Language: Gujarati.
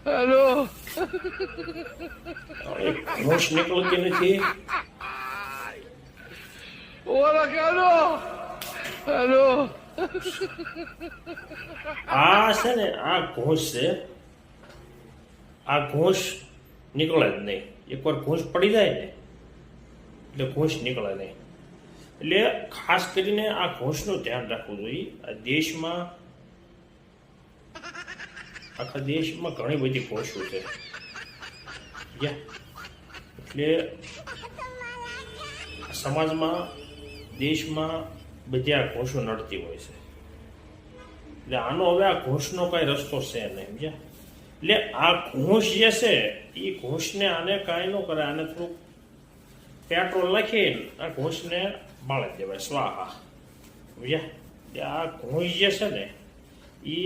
हेलो ઘોષ નીકળતી નથી. ओला हेलो हेलो આ છે ને આ ઘોષ છે, આ ઘોષ નીકળે જ નહીં. એકવાર ઘોષ પડી જાય ને એટલે ઘોષ નીકળે નહીં. એટલે ખાસ કરીને આ ઘોષનું ધ્યાન રાખવું જોઈએ. આ દેશમાં, આખા દેશમાં ઘણી બધી ઘોષો છે. એટલે સમાજમાં, દેશમાં બધી આ ઘોષો નડતી હોય છે. એટલે આનો હવે આ ઘોષનો કઈ રસ્તો છે નહીં, સમજ્યા? એટલે આ ઘોષ જે છે એ ઘોષને આને કાંઈ ન કરે, આને થોડુંક પેટ્રોલ નાખીને આ ઘોષને બાળી દેવાય, સ્વાહા, સમજ્યા? એટલે આ ઘોષ જે છે ને એ